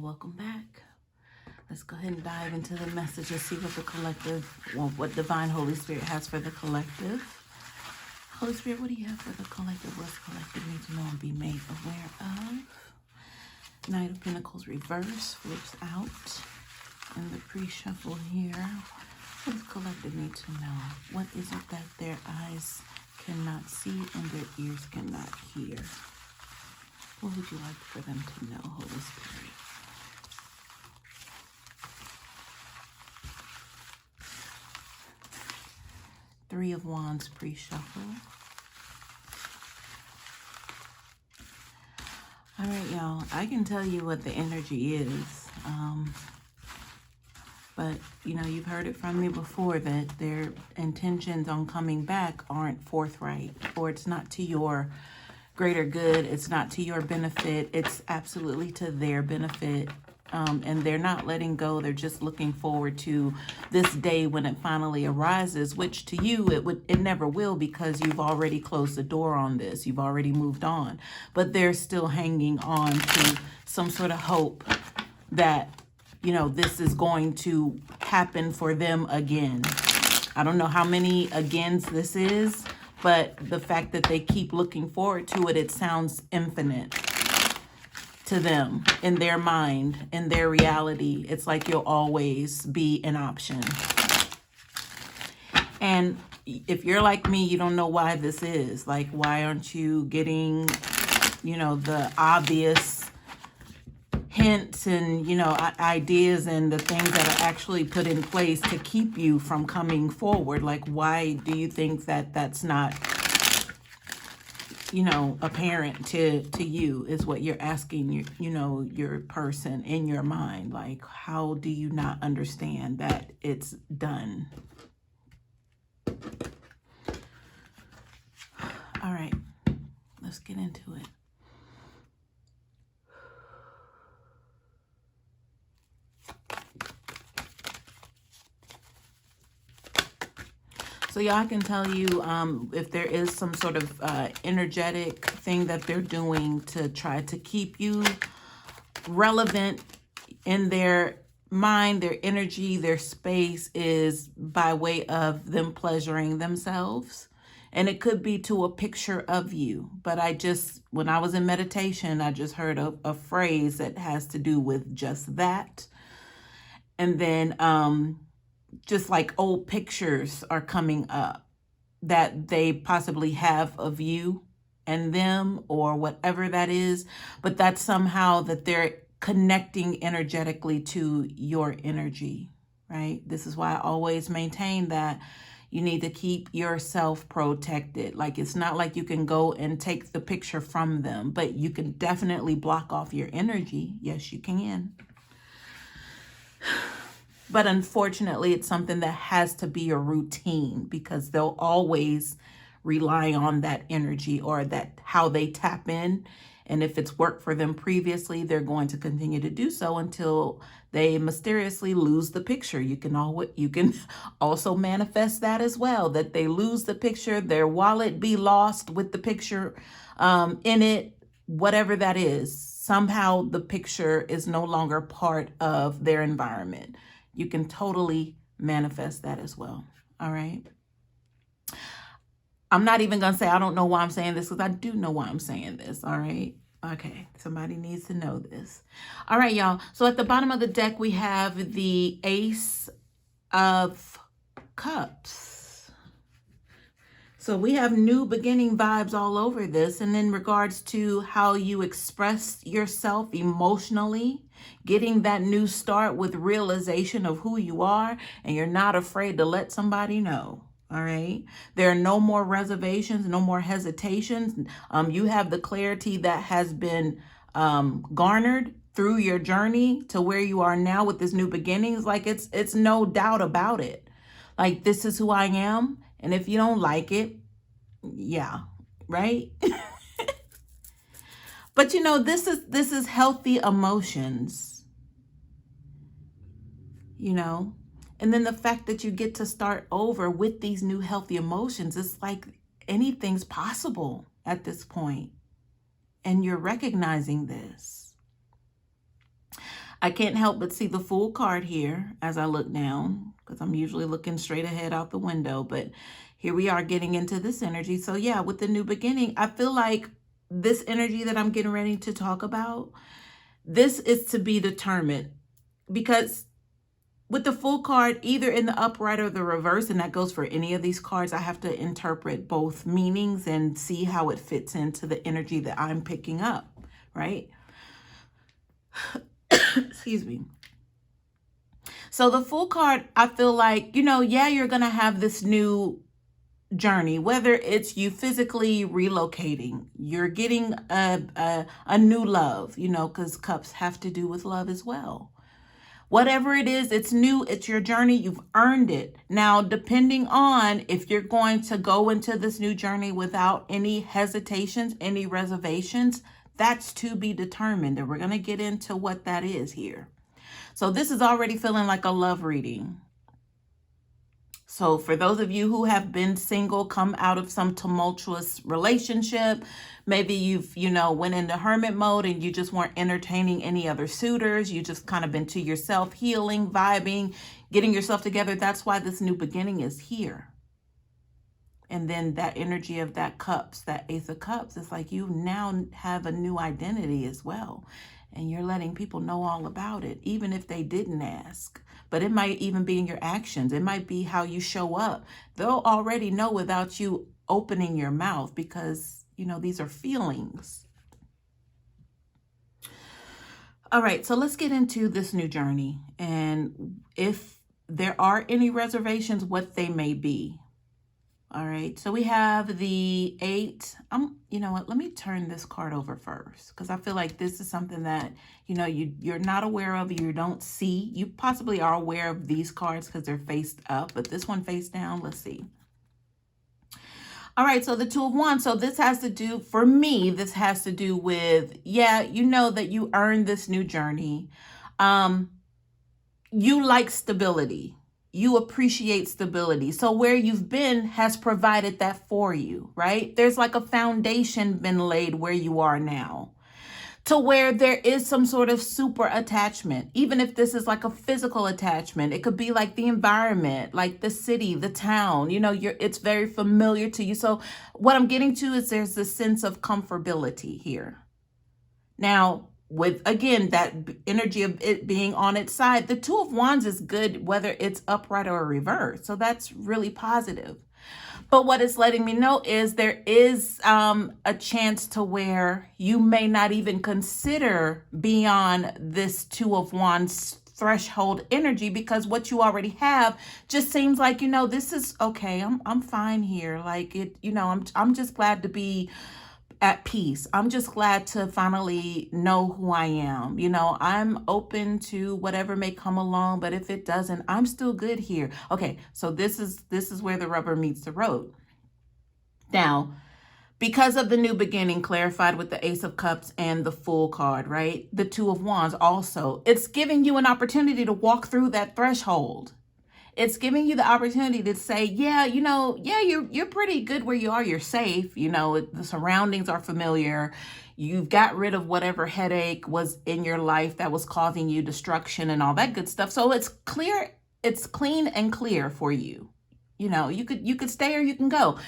welcome back. Let's go ahead and dive into the message and see what the collective, what Divine Holy Spirit has for the collective. Holy Spirit, what do you have for the collective? What's the collective need to know and be made aware of? Knight of Pentacles reverse flips out in the pre-shuffle here. What does collective need to know? What is it that their eyes cannot see and their ears cannot hear? What would you like for them to know, Holy Spirit? Three of Wands pre-shuffle. All right, y'all. I can tell you what the energy is. But, you know, you've heard it from me before that their intentions on coming back aren't forthright, or it's not to your greater good. It's not to your benefit. It's absolutely to their benefit. And they're not letting go. They're just looking forward to this day when it finally arises, which to you, it never will, because you've already closed the door on this. You've already moved on, but they're still hanging on to some sort of hope that, you know, this is going to happen for them again. I don't know how many agains this is, but the fact that they keep looking forward to it, it sounds infinite to them in their mind, in their reality. It's like you'll always be an option. And if you're like me, you don't know why this is. Like, why aren't you getting, you know, the obvious hints and, you know, ideas and the things that are actually put in place to keep you from coming forward? Like, why do you think that that's not, you know, apparent to you, is what you're asking, you know, your person in your mind? Like, how do you not understand that it's done? All right, let's get into it. So y'all can tell you if there is some sort of energetic thing that they're doing to try to keep you relevant in their mind, their energy, their space, is by way of them pleasuring themselves. And it could be to a picture of you. But when I was in meditation, I just heard a phrase that has to do with just that. And then just like old pictures are coming up that they possibly have of you and them, or whatever that is, but that's somehow that they're connecting energetically to your energy, right? This is why I always maintain that you need to keep yourself protected. Like, it's not like you can go and take the picture from them, but you can definitely block off your energy. Yes, you can. But unfortunately, it's something that has to be a routine, because they'll always rely on that energy, or that how they tap in. And if it's worked for them previously, they're going to continue to do so until they mysteriously lose the picture. You can also manifest that as well, that they lose the picture, their wallet be lost with the picture in it, whatever that is. Somehow the picture is no longer part of their environment. You can totally manifest that as well. All right. I'm not even going to say I don't know why I'm saying this, because I do know why I'm saying this. All right. Okay. Somebody needs to know this. All right, y'all. So at the bottom of the deck, we have the Ace of Cups. So we have new beginning vibes all over this. And in regards to how you express yourself emotionally, getting that new start with realization of who you are, and you're not afraid to let somebody know. All right. There are no more reservations, no more hesitations. You have the clarity that has been garnered through your journey to where you are now with this new beginnings. Like, it's no doubt about it. Like, this is who I am. And if you don't like it, yeah, right? But you know, this is healthy emotions, you know? And then the fact that you get to start over with these new healthy emotions, it's like anything's possible at this point. And you're recognizing this. I can't help but see the Fool card here as I look down, because I'm usually looking straight ahead out the window. But here we are getting into this energy. So yeah, with the new beginning, I feel like this energy that I'm getting ready to talk about, this is to be determined, because with the Fool card, either in the upright or the reverse, and that goes for any of these cards, I have to interpret both meanings and see how it fits into the energy that I'm picking up, right? Excuse me. So the Fool card, I feel like, yeah, you're going to have this new journey, whether it's you physically relocating, you're getting a new love, because cups have to do with love as well. Whatever it is, it's new, it's your journey, you've earned it. Now, depending on if you're going to go into this new journey without any hesitations, any reservations, that's to be determined. And we're going to get into what that is here. So this is already feeling like a love reading. So for those of you who have been single, come out of some tumultuous relationship, maybe you've, went into hermit mode and you just weren't entertaining any other suitors. You just kind of been to yourself, healing, vibing, getting yourself together. That's why this new beginning is here. And then that energy of that cups, that Ace of Cups, it's like you now have a new identity as well. And you're letting people know all about it, even if they didn't ask. But it might even be in your actions. It might be how you show up. They'll already know without you opening your mouth, because, these are feelings. All right, so let's get into this new journey. And if there are any reservations, what they may be. All right, so we have the 8. You know what? Let me turn this card over first, because I feel like this is something that, you're not aware of, you don't see. You possibly are aware of these cards because they're faced up, but this one face down, let's see. All right, so the 2 of Wands. So this has to do, for me, this has to do with, yeah, that you earned this new journey. You like stability. You appreciate stability. So where you've been has provided that for you, right? There's like a foundation been laid where you are now, to where there is some sort of super attachment. Even if this is like a physical attachment, it could be like the environment, like the city, the town, it's very familiar to you. So what I'm getting to is there's this sense of comfortability here. Now, with, again, that energy of it being on its side, the 2 of Wands is good whether it's upright or reverse. So that's really positive. But what it's letting me know is there is a chance to where you may not even consider beyond this 2 of Wands threshold energy, because what you already have just seems like, this is okay. I'm fine here. Like it, I'm just glad to be at peace. I'm just glad to finally know who I am. I'm open to whatever may come along, but if it doesn't, I'm still good here. Okay, so this is where the rubber meets the road. Now, because of the new beginning clarified with the Ace of Cups and the Fool card, right? The 2 of Wands also, it's giving you an opportunity to walk through that threshold. It's giving you the opportunity to say, yeah, you're pretty good where you are. You're safe. The surroundings are familiar. You've got rid of whatever headache was in your life that was causing you destruction and all that good stuff. So it's clear. It's clean and clear for you. You could stay or you can go.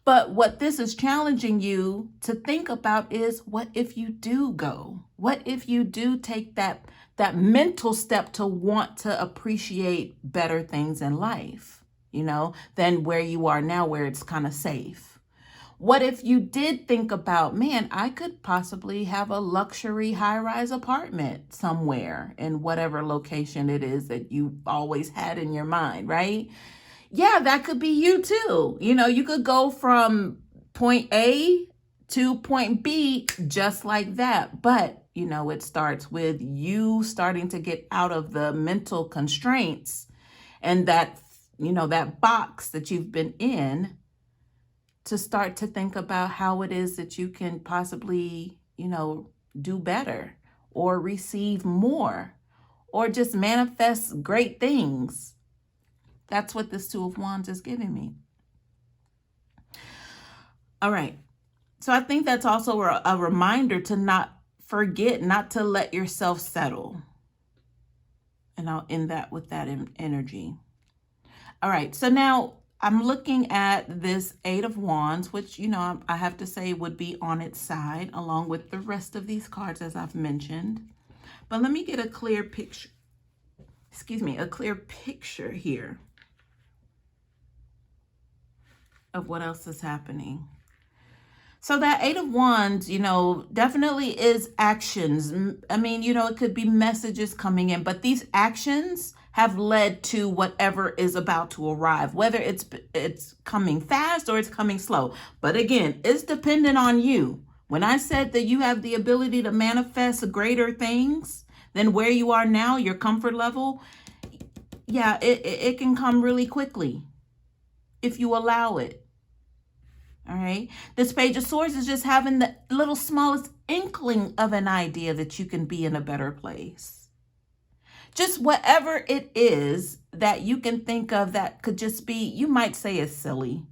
But what this is challenging you to think about is, what if you do go? What if you do take that mental step to want to appreciate better things in life, than where you are now, where it's kind of safe? What if you did think about, man, I could possibly have a luxury high-rise apartment somewhere in whatever location it is that you've always had in your mind, right? Yeah, that could be you too. You could go from point A to point B just like that. But it starts with you starting to get out of the mental constraints and that box that you've been in, to start to think about how it is that you can possibly, do better or receive more or just manifest great things. That's what this 2 of Wands is giving me. All right. So I think that's also a reminder to not forget, not to let yourself settle. And I'll end that with that energy. All right, so now I'm looking at this Eight of Wands, which, you know, I have to say would be on its side along with the rest of these cards, as I've mentioned. But let me get a clear picture, a clear picture here of what else is happening. So that Eight of Wands, you know, definitely is actions. I mean, you know, it could be messages coming in, but these actions have led to whatever is about to arrive, whether it's coming fast or it's coming slow. But again, it's dependent on you. When I said that you have the ability to manifest greater things than where you are now, your comfort level, yeah, it can come really quickly if you allow it. All right. This Page of Swords is just having the little smallest inkling of an idea that you can be in a better place. Just whatever it is that you can think of that could just be, you might say it's silly.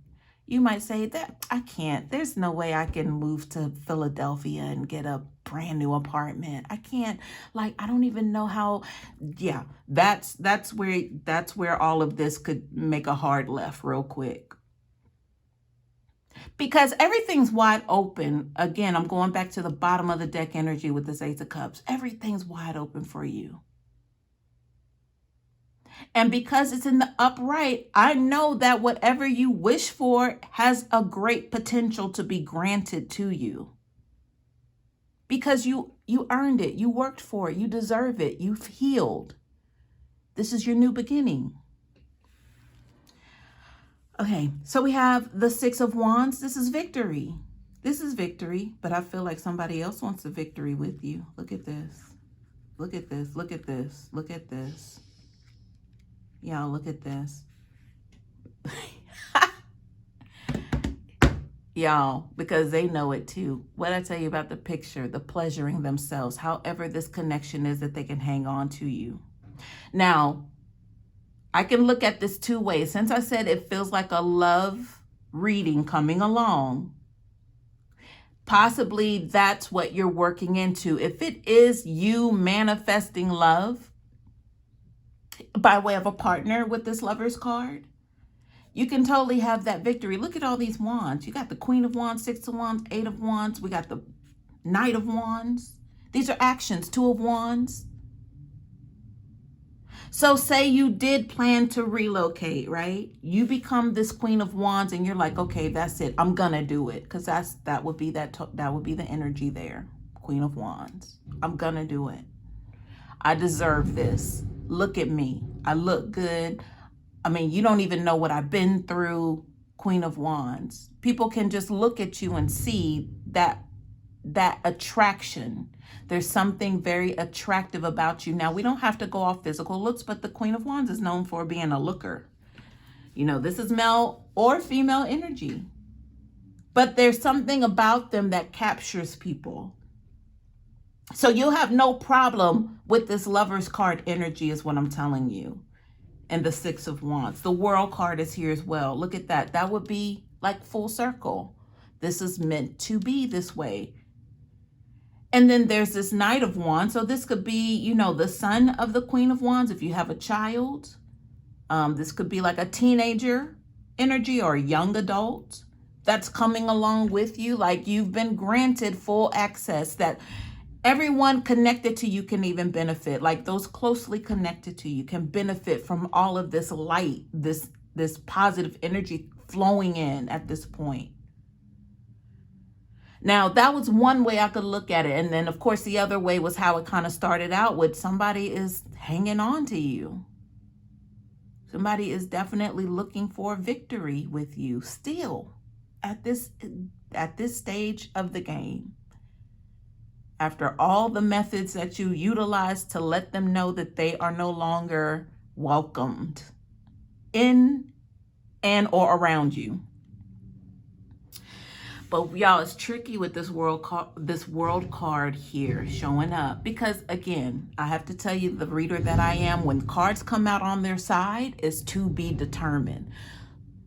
You might say that I can't, there's no way I can move to Philadelphia and get a brand new apartment. I can't, like, I don't even know how. Yeah, that's where all of this could make a hard left real quick. Because everything's wide open. Again, I'm going back to the bottom of the deck energy with this Ace of Cups. Everything's wide open for you. And because it's in the upright, I know that whatever you wish for has a great potential to be granted to you. Because you earned it. You worked for it. You deserve it. You've healed. This is your new beginning. Okay, so we have the Six of Wands. This is victory. This is victory, but I feel like somebody else wants a victory with you. Look at this. Look at this. Look at this. Look at this. Y'all, look at this. Y'all, because they know it too. What I tell you about the picture, the pleasuring themselves, however this connection is that they can hang on to you. Now, I can look at this two ways. Since I said it feels like a love reading coming along, possibly that's what you're working into. If it is you manifesting love by way of a partner with this Lover's card, you can totally have that victory. Look at all these wands. You got the Queen of Wands, Six of Wands, Eight of Wands. We got the Knight of Wands. These are actions. Two of Wands. So say you did plan to relocate, right? You become this Queen of Wands and you're like, okay, that's it. I'm going to do it. Because that would be the energy there. Queen of Wands. I'm going to do it. I deserve this. Look at me. I look good. I mean, you don't even know what I've been through. Queen of Wands. People can just look at you and see that attraction. There's something very attractive about you. Now, we don't have to go off physical looks, but the Queen of Wands is known for being a looker. You know, this is male or female energy. But there's something about them that captures people. So you'll have no problem with this Lover's card energy is what I'm telling you. And the Six of Wands. The World card is here as well. Look at that. That would be like full circle. This is meant to be this way. And then there's this Knight of Wands. So this could be, you know, the son of the Queen of Wands. If you have a child, this could be like a teenager energy or a young adult that's coming along with you. Like you've been granted full access that everyone connected to you can even benefit. Like those closely connected to you can benefit from all of this light, this positive energy flowing in at this point. Now, that was one way I could look at it. And then, of course, the other way was how it kind of started out with somebody is hanging on to you. Somebody is definitely looking for victory with you still at this stage of the game. After all the methods that you utilize to let them know that they are no longer welcomed in and or around you. But y'all, it's tricky with this world card here showing up because, again, I have to tell you, the reader that I am, when cards come out on their side, is to be determined.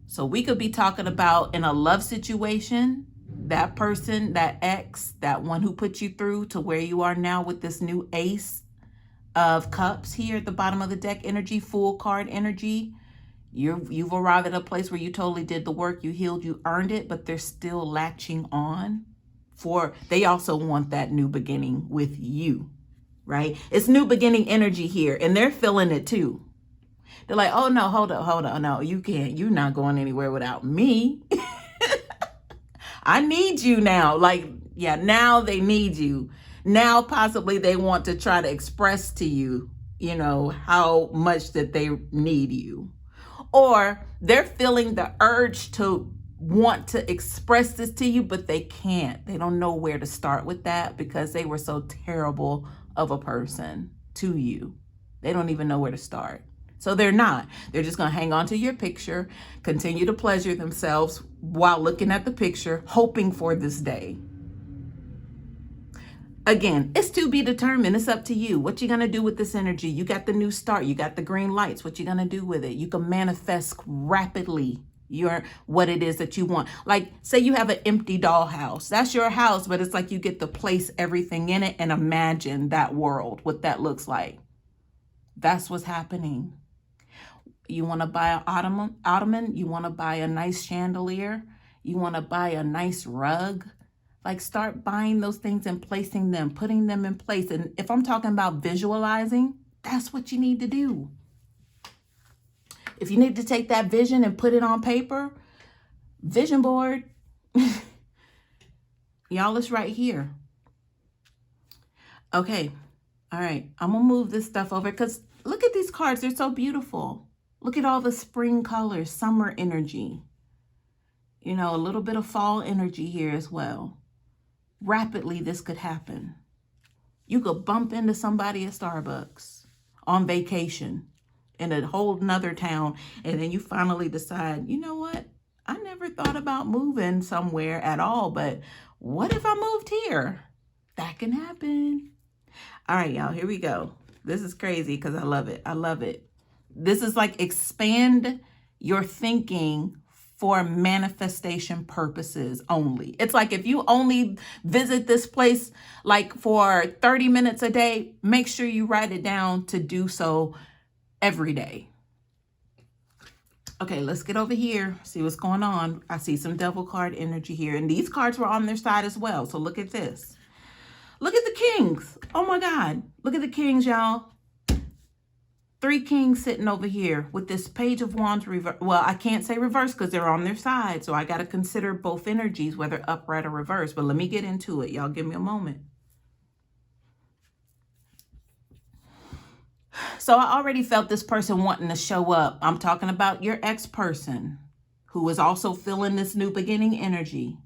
So we could be talking about in a love situation, that person, that ex, that one who put you through to where you are now with this new ace of Cups here at the bottom of the deck energy, Fool card energy. You've arrived at a place where you totally did the work, you healed, you earned it, but they're still latching on they also want that new beginning with you, right? It's new beginning energy here, and they're feeling it too. They're like, oh no, hold on, no, you can't, you're not going anywhere without me. I need you now. Like, yeah, now they need you. Now possibly they want to try to express to you, you know, how much that they need you. Or they're feeling the urge to want to express this to you, but they can't. They don't know where to start with that because they were so terrible of a person to you. They don't even know where to start. So they're not. They're just going to hang on to your picture, continue to pleasure themselves while looking at the picture, hoping for this day. Again, it's to be determined. It's up to you. What you going to do with this energy? You got the new start. You got the green lights. What you going to do with it? You can manifest rapidly what it is that you want. Like, say you have an empty dollhouse. That's your house, but it's like you get to place everything in it and imagine that world, what that looks like. That's what's happening. You want to buy an ottoman? You want to buy a nice chandelier? You want to buy a nice rug? Like, start buying those things and placing them, putting them in place. And if I'm talking about visualizing, that's what you need to do. If you need to take that vision and put it on paper, vision board, y'all, it's right here. Okay. All right. I'm going to move this stuff over because look at these cards. They're so beautiful. Look at all the spring colors, summer energy. You know, a little bit of fall energy here as well. Rapidly, this could happen. You could bump into somebody at Starbucks on vacation in a whole nother town, and then you finally decide, you know what? I never thought about moving somewhere at all, but what if I moved here? That can happen. All right, y'all, here we go. This is crazy because I love it. I love it. This is like expand your thinking for manifestation purposes only. It's like if you only visit this place like for 30 minutes a day, make sure you write it down to do so every day. Okay, let's get over here, see what's going on. I see some devil card energy here, and these cards were on their side as well. So look at this. Look at the kings. Oh my God. Look at the kings, y'all. 3 kings sitting over here with this page of wands reverse. Well, I can't say reverse because they're on their side. So I got to consider both energies, whether upright or reverse. But let me get into it. Y'all give me a moment. So I already felt this person wanting to show up. I'm talking about your ex-person who is also feeling this new beginning energy.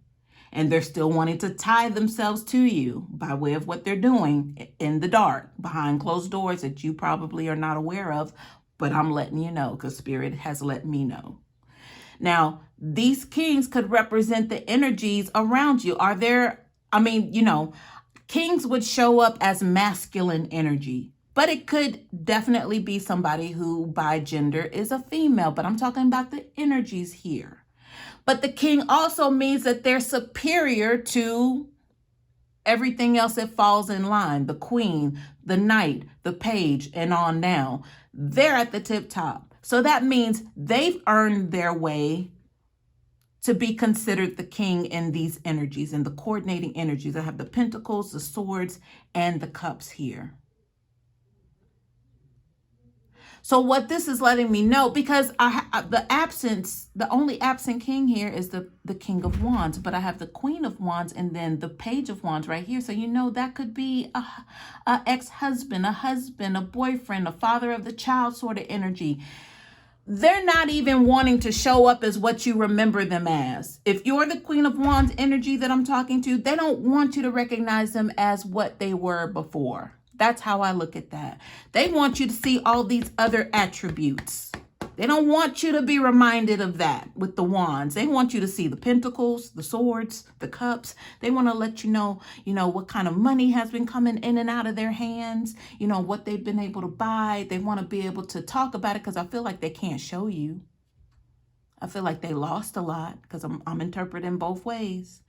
And they're still wanting to tie themselves to you by way of what they're doing in the dark, behind closed doors that you probably are not aware of, but I'm letting you know because Spirit has let me know. Now, these kings could represent the energies around you. Kings would show up as masculine energy, but it could definitely be somebody who by gender is a female, but I'm talking about the energies here. But the king also means that they're superior to everything else that falls in line. The queen, the knight, the page, and on down. They're at the tip top. So that means they've earned their way to be considered the king in these energies, in the coordinating energies. I have the pentacles, the swords, and the cups here. So what this is letting me know, because the only absent king here is the King of Wands, but I have the Queen of Wands and then the Page of Wands right here. So, that could be a ex-husband, a husband, a boyfriend, a father of the child sort of energy. They're not even wanting to show up as what you remember them as. If you're the Queen of Wands energy that I'm talking to, they don't want you to recognize them as what they were before. That's how I look at that. They want you to see all these other attributes. They don't want you to be reminded of that with the wands. They want you to see the pentacles, the swords, the cups. They want to let you know, what kind of money has been coming in and out of their hands, what they've been able to buy. They want to be able to talk about it because I feel like they can't show you. I feel like they lost a lot because I'm interpreting both ways.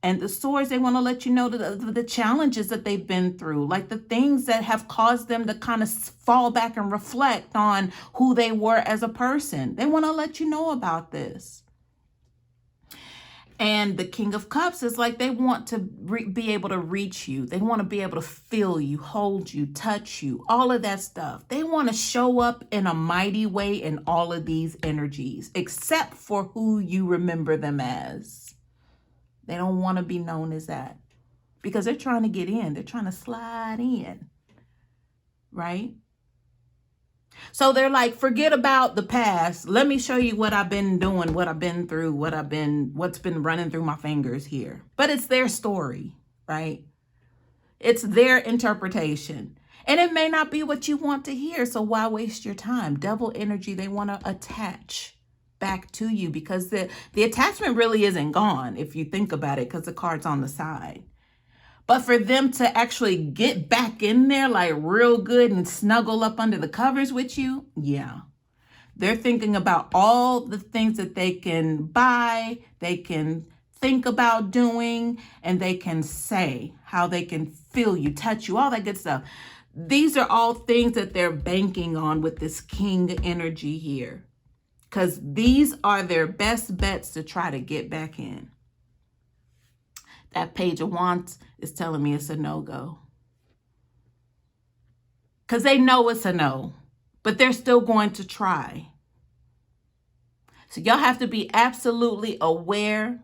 And the swords, they want to let you know the challenges that they've been through, like the things that have caused them to kind of fall back and reflect on who they were as a person. They want to let you know about this. And the King of Cups is like they want to be able to reach you. They want to be able to feel you, hold you, touch you, all of that stuff. They want to show up in a mighty way in all of these energies, except for who you remember them as. They don't want to be known as that because they're trying to get in. They're trying to slide in, right? So they're like, forget about the past. Let me show you what I've been doing, what I've been through, what's been running through my fingers here. But it's their story, right? It's their interpretation. And it may not be what you want to hear. So why waste your time? Devil energy, they want to attach back to you because the attachment really isn't gone if you think about it, because the card's on the side. But for them to actually get back in there like real good and snuggle up under the covers with you, yeah. They're thinking about all the things that they can buy, they can think about doing, and they can say how they can feel you, touch you, all that good stuff. These are all things that they're banking on with this king energy here, because these are their best bets to try to get back in. That Page of Wands is telling me it's a no-go. Because they know it's a no, but they're still going to try. So y'all have to be absolutely aware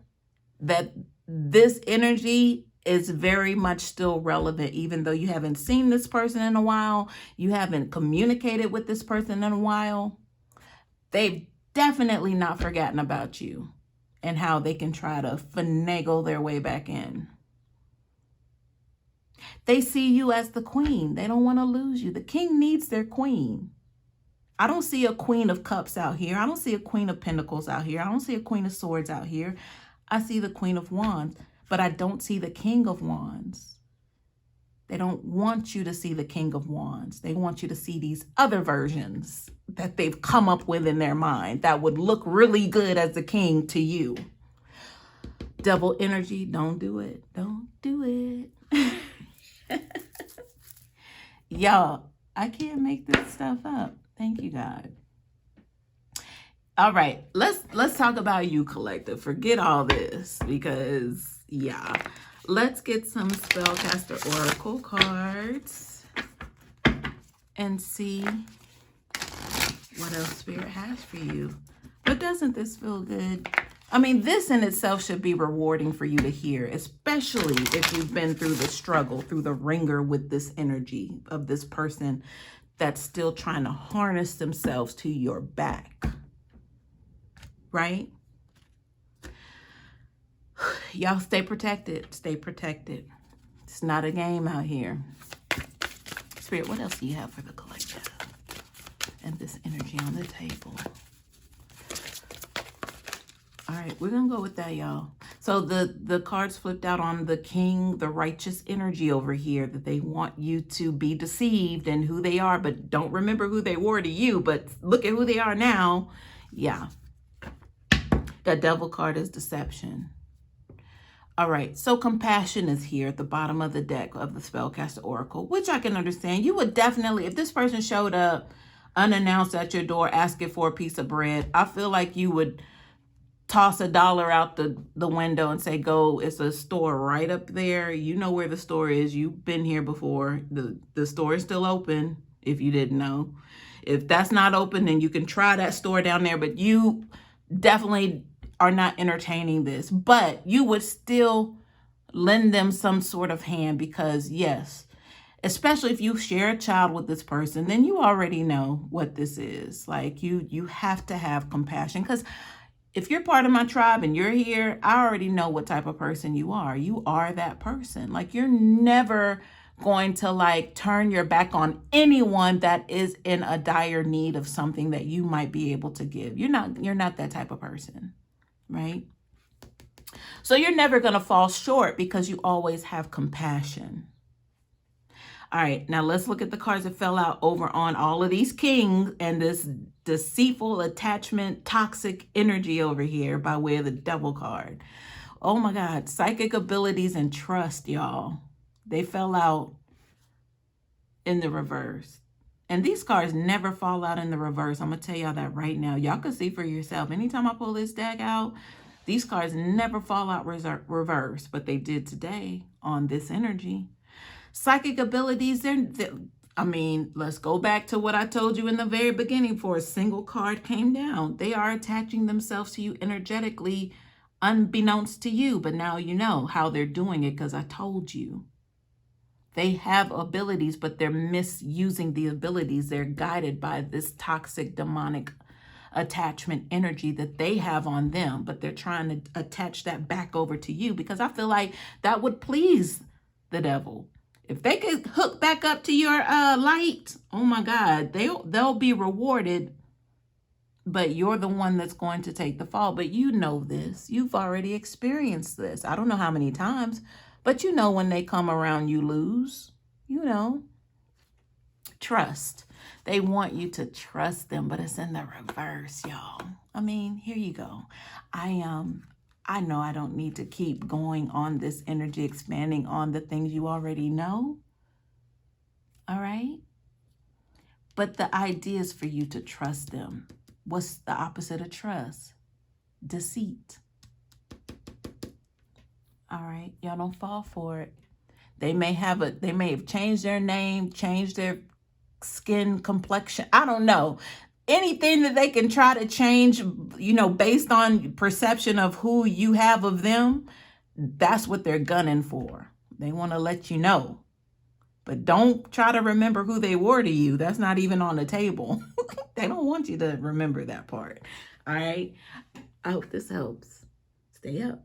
that this energy is very much still relevant, even though you haven't seen this person in a while, you haven't communicated with this person in a while. They've definitely not forgotten about you and how they can try to finagle their way back in. They see you as the queen. They don't want to lose you. The king needs their queen. I don't see a Queen of Cups out here. I don't see a Queen of Pentacles out here. I don't see a Queen of Swords out here. I see the Queen of Wands, but I don't see the King of Wands. They don't want you to see the King of Wands. They want you to see these other versions that they've come up with in their mind that would look really good as the king to you. Double energy, don't do it. Don't do it. Y'all, I can't make this stuff up. Thank you, God. All right, let's talk about you, collective. Forget all this because, yeah. Let's get some Spellcaster Oracle cards and see what else Spirit has for you. But doesn't this feel good? I mean, this in itself should be rewarding for you to hear, especially if you've been through the struggle, through the ringer with this energy of this person that's still trying to harness themselves to your back, right? Y'all stay protected. Stay protected. It's not a game out here. Spirit, what else do you have for the collective and this energy on the table? All right, we're going to go with that, y'all. So the cards flipped out on the king, the righteous energy over here, that they want you to be deceived in who they are, but don't remember who they were to you, but look at who they are now. Yeah. That devil card is deception. All right, so compassion is here at the bottom of the deck of the Spellcaster Oracle, which I can understand. You would definitely, if this person showed up unannounced at your door asking for a piece of bread, I feel like you would toss $1 out the window and say, go, it's a store right up there. You know where the store is. You've been here before. The store is still open, if you didn't know. If that's not open, then you can try that store down there, but you definitely are not entertaining this. But you would still lend them some sort of hand because, yes, especially if you share a child with this person, then you already know what this is. Like, you have to have compassion, because if you're part of my tribe and you're here, I already know what type of person you are. You are that person. Like, you're never going to like turn your back on anyone that is in a dire need of something that you might be able to give. You're not that type of person, right? So you're never going to fall short because you always have compassion. All right, now let's look at the cards that fell out over on all of these kings and this deceitful attachment, toxic energy over here by way of the devil card. Oh my God. Psychic abilities and trust, y'all. They fell out in the reverse. And these cards never fall out in the reverse. I'm going to tell y'all that right now. Y'all can see for yourself. Anytime I pull this deck out, these cards never fall out reverse. But they did today on this energy. Psychic abilities, I mean, let's go back to what I told you in the very beginning. For a single card came down. They are attaching themselves to you energetically, unbeknownst to you. But now you know how they're doing it because I told you. They have abilities, but they're misusing the abilities. They're guided by this toxic, demonic attachment energy that they have on them, but they're trying to attach that back over to you because I feel like that would please the devil. If they could hook back up to your light, oh my God, they'll be rewarded, but you're the one that's going to take the fall. But you know this. You've already experienced this. I don't know how many times, but you know when they come around, you lose. You know. Trust. They want you to trust them, but it's in the reverse, y'all. I mean, here you go. I know I don't need to keep going on this energy, expanding on the things you already know. All right? But the idea is for you to trust them. What's the opposite of trust? Deceit. All right? Y'all don't fall for it. They may have changed their name, changed their skin complexion. I don't know. Anything that they can try to change, based on perception of who you have of them, that's what they're gunning for. They want to let you know. But don't try to remember who they were to you. That's not even on the table. They don't want you to remember that part. All right? I hope this helps. Stay up.